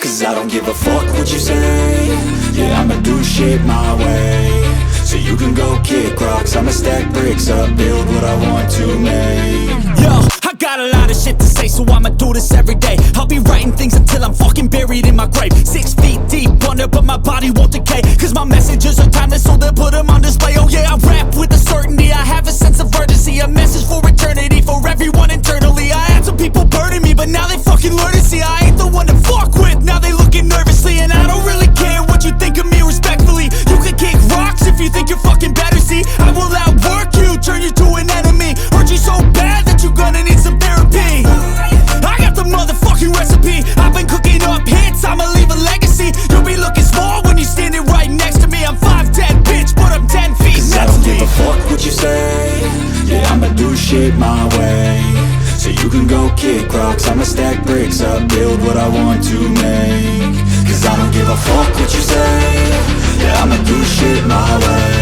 Cause I don't give a fuck what you say. Yeah, I'ma do shit my way. So you can go kick rocks, I'ma stack bricks up, build what I want to make. Yo, I got a lot of shit to say, so I'ma do this every day. I'll be writing things until I'm fucking buried in my grave. 6 feet deep under, but my body won't decay. Cause my messages are timeless, so they'll put them on display. Oh yeah, I rap with a certainty, I have a sense of urgency. A message for eternity, for everyone internally. I had some people burning me, but now they fucking learn to see I ain't the one to fuck with, now they looking nervously. And I don't really care what you think of me respectfully. You can kick rocks if you think you're fucking better, see. I will outwork you, turn you to an enemy. Hurt you so bad that you're gonna need some therapy. I got the motherfucking recipe. I've been cooking up hits, I'ma leave a legacy. You'll be looking small when you're standing right next to me. I'm 5'10", bitch, but I'm 10 feet next to me. Cause I don't give a fuck what you say. Yeah, I'ma do shit my way. So you can go kick rocks, I'ma stack bricks up, build what I want to make. Cause I don't give a fuck what you say. Yeah, I'ma do shit my way.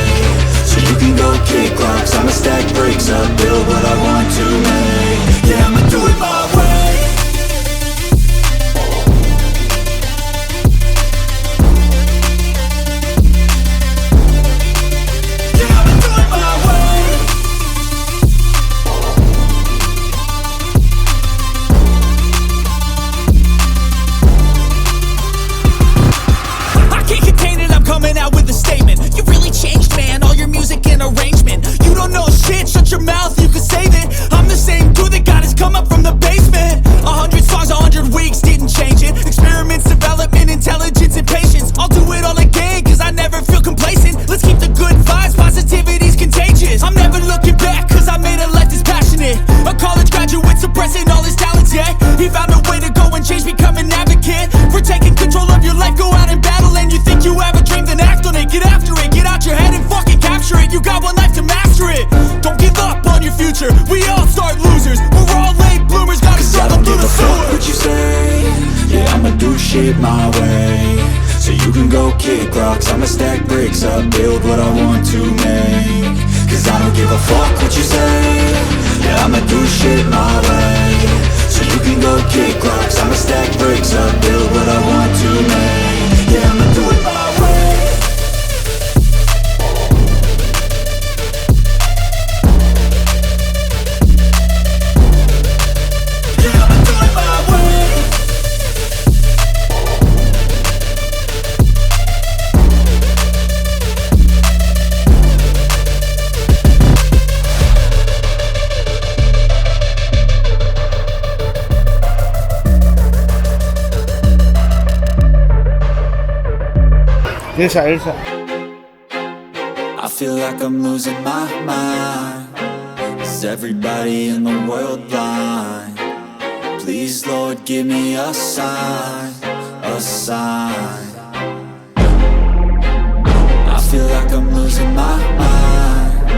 So you can go kick rocks, I'ma stack bricks up, build what I want to make. Yeah, I'ma do it my way. Coming out with a statement. You really changed, man, all your music and arrangement. You don't know shit, shut your mouth, you can save it. I'm the same dude that got his come up from the basement. 100 songs, 100 weeks, didn't change it. Experiments, development, intelligence, and patience. I'll do it all again, cause I never feel complacent. Let's keep the good vibes, positivity's contagious. I'm never looking back, cause I made a life that's passionate. A college graduate suppressing all his talents, yeah. He found a way to go and change, become an advocate. For taking control of your life, go out and battle. And you think you have a dream, then act on it. Get after it, get out your head and fucking capture it. You got one life to master it. Don't give up on your future, we all start losers. We're all late bloomers, gotta struggle through the sewer. What you say? Yeah, I'ma do shit my way. So you can go kick rocks, I'ma stack bricks up, build what I want to make. Cause I don't give a fuck what you say. Yeah, I'ma do shit my way. So you can go kick rocks, I'ma stack bricks up, build what I want to make. Yeah, I'ma do it my way. Yeah, I'ma do it my way. Esa. I feel like I'm losing my mind. Is everybody in the world blind? Please, Lord, give me a sign, a sign. I feel like I'm losing my mind.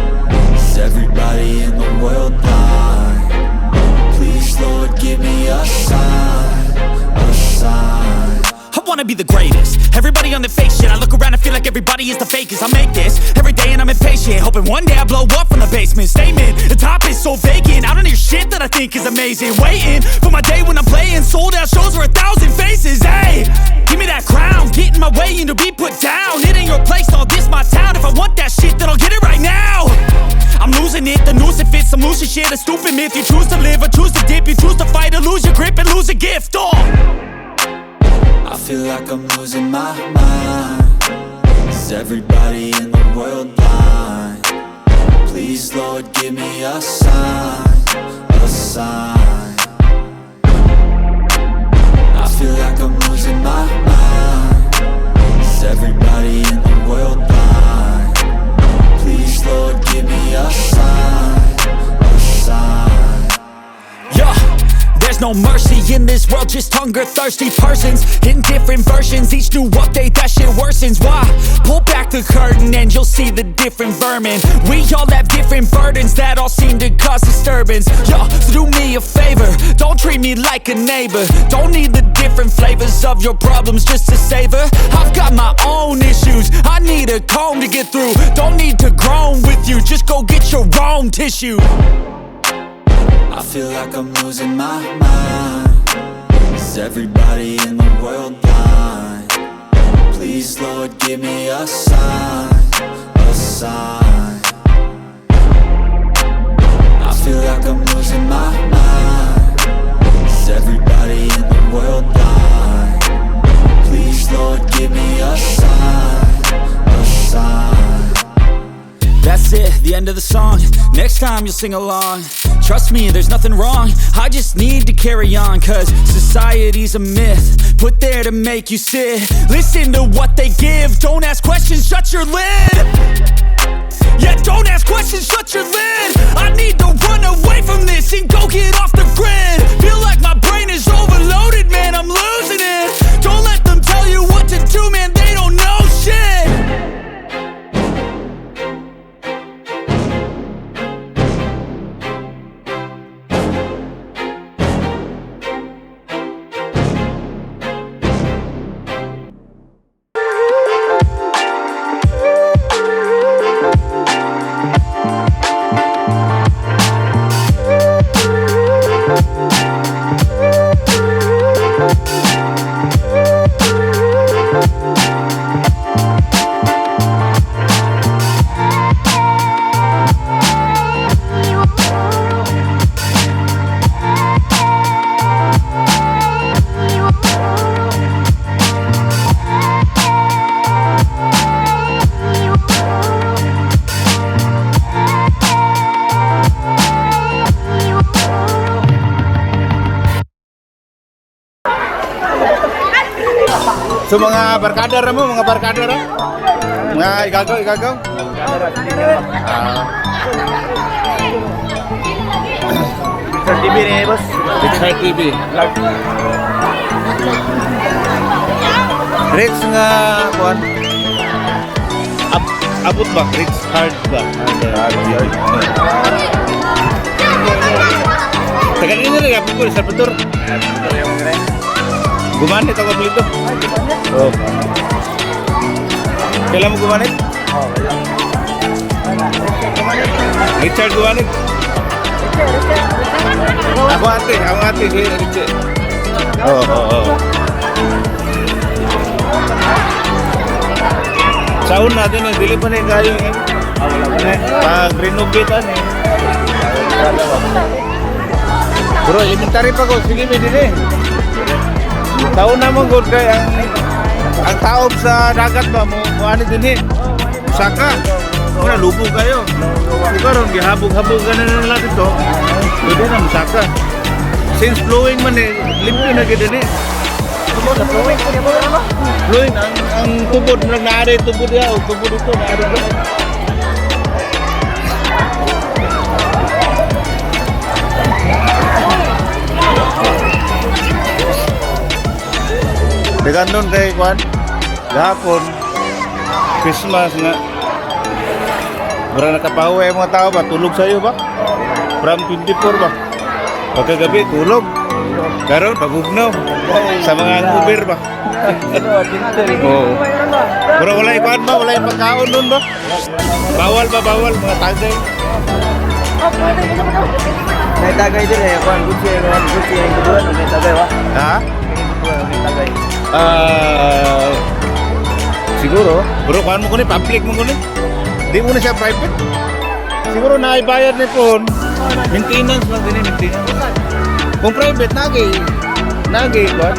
Is everybody in the world blind? Please, Lord, give me a sign, a sign. I wanna be the greatest. Everybody on the fake shit. I look around and feel like everybody is the fakest. I make this every day and I'm impatient, hoping one day I blow up from the basement. Statement, the top is so vacant. I don't hear shit that I think is amazing. Waiting for my day when I'm playing sold out shows for 1,000 faces. Hey, give me that crown, get in my way and to be put down. It ain't your place, all this my town. If I want that shit, then I'll get it right now. I'm losing it, the noose it fits. I'm losing shit, a stupid myth. You choose to live or choose to dip. You choose to fight or lose your grip and lose a gift. I feel like I'm losing my mind. Is everybody in the world blind? Please, Lord, give me a sign, a sign. I feel like I'm losing my mind. Is everybody in the world blind? Please, Lord, give me a sign, a sign. Yeah. There's no mercy in this world, just hunger-thirsty persons in different versions. Each new update, that shit worsens. Why? Pull back the curtain and you'll see the different vermin. We all have different burdens that all seem to cause disturbance. Yo, so do me a favor, don't treat me like a neighbor. Don't need the different flavors of your problems just to savor. I've got my own issues, I need a comb to get through. Don't need to groan with you, just go get your own tissue. I feel like I'm losing my mind. Is Is everybody in the world blind? Please Lord give me a sign, a sign. I feel like I'm losing my mind. Is everybody in the world blind? Please Lord give me a sign, a sign. That's it, the end of the song. Next time you'll sing along. Trust me, there's nothing wrong. I just need to carry on, cause society's a myth put there to make you sit. Listen to what they give. Don't ask questions, shut your lid. Yeah, don't ask questions, shut your lid. I need to run away from this and go get off the grid. Feel like my brain is overloaded, man, I'm losing it. Don't let them tell you what to do, man, they don't know shit. So mga barkada mo, mga barkada ra? Mga igagaw? Picture TV nih bos? Picture TV Rich nga kuan? Abot ba? Rich hard ba? Tagal ini rin, kapit ko, Salvador. Gumanit ako pelito. Oh. Kailan mo gumanit? Oh, Richard gumanit. Ako ate si Richard. Oh. Saun natin eh, dili pa na yung kayo eh. Pag-renovated eh. Bro, elementary pa ko, sige may din eh. Taon naman good kay ang taob sa dagat ba mo ano din eh. Saka. Wala lubog kayo. Karon gihabog-habog ganan lang dito. Pwede na masaka. Since flowing man eh, limpyo na gid din eh. Flowing ang tubod nang naari tubod ya, tubod ito naari dito. Degan nun kay Kwan, gahapon, Christmas nga. Mura nakapahuwa yung mga tao ba? Tulog sa'yo ba? From 24 ba? Pagkagabi, tulog. Karon pagugnaw sa mga Uber ba? Oo. Pero wala yung Kwan ba? Wala yung pagkaon nun ba? Bawal ba? Bawal mga tagay. May tagay din eh. Kwan, Gucci yung Tuburan. May tagay ba? Ha? May tagay. Siguro. Bro, kuhan mo ko ni, public mo ko ni. Di mo na siya private. Siguro na ibayad ni po. Maintenance lang din eh, maintenance. Kung private, nagi, kuhan.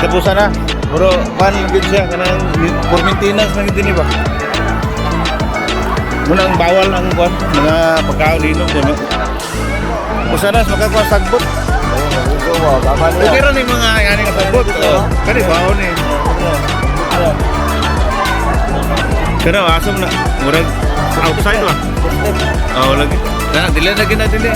Katapusan na. Pero kuhan lang din siya, kanang for maintenance lang din ba? Muna ang bawal ang kuhan, mga pagkaulino ko. Kung sana, makakuha sagbot. Okay rin yung mga yani nga sagbot. Kani baon eh. Pero asam na murag outside ba? Oh lagi. Kana dili lagi na dili.